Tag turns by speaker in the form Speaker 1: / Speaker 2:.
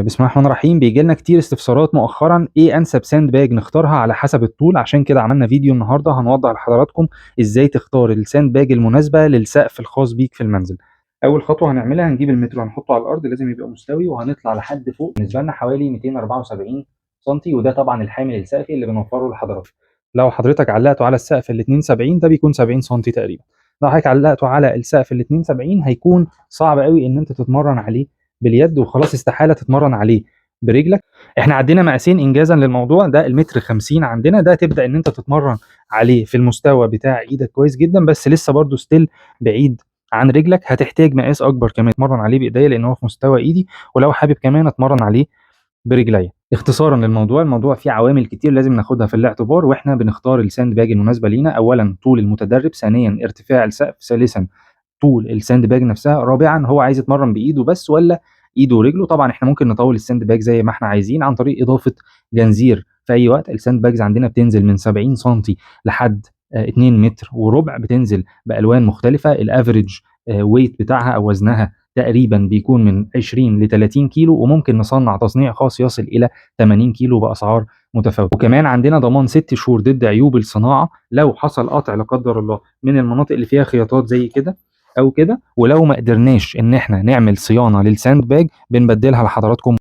Speaker 1: بسم الله الرحمن الرحيم. بيجي لنا كتير استفسارات مؤخرا ايه انسب ساند باج نختارها على حسب الطول، عشان كده عملنا فيديو النهارده هنوضح لحضراتكم ازاي تختار الساند باج المناسبه للسقف الخاص بيك في المنزل. اول خطوه هنعملها هنجيب المتر وهنحطه على الارض، لازم يبقى مستوي، وهنطلع لحد فوق بالنسبه لنا حوالي 274 سم، وده طبعا الحامل السقفي اللي بنوفره لحضراتكم. لو حضرتك علقته على السقف ال 72 ده بيكون 70 سم تقريبا. لو حضرتك علقته على السقف ال 72 هيكون صعب قوي ان انت تتمرن عليه باليد، وخلاص استحاله تتمرن عليه برجلك. احنا عندنا مقاسين انجازا للموضوع ده، المتر 50 عندنا ده تبدا ان انت تتمرن عليه في المستوى بتاع ايدك كويس جدا، بس لسه برضو ستيل بعيد عن رجلك. هتحتاج مقاس اكبر كمان اتمرن عليه بايديا لان هو في مستوى ايدي، ولو حابب كمان اتمرن عليه برجليا. اختصارا للموضوع، الموضوع فيه عوامل كتير لازم ناخدها في الاعتبار واحنا بنختار الساند باج المناسبه لينا. اولا طول المتدرب، ثانيا ارتفاع السقف، ثالثا طول الساند باج نفسها، رابعا هو عايز يتمرن بايده بس ولا ايده ورجله. طبعا احنا ممكن نطول الساند باج زي ما احنا عايزين عن طريق اضافه جنزير في اي وقت. الساند باجز عندنا بتنزل من 70 سم لحد 2 متر وربع، بتنزل بالوان مختلفه. الافريج ويت بتاعها او وزنها تقريبا بيكون من 20 ل 30 كيلو، وممكن نصنع تصنيع خاص يصل الى 80 كيلو باسعار متفاوته. وكمان عندنا ضمان 6 شهور ضد عيوب الصناعه لو حصل قطع لا قدر الله من المناطق اللي فيها خياطات زي كده او كده، ولو ما قدرناش ان احنا نعمل صيانه للساند باج بنبدلها لحضراتكم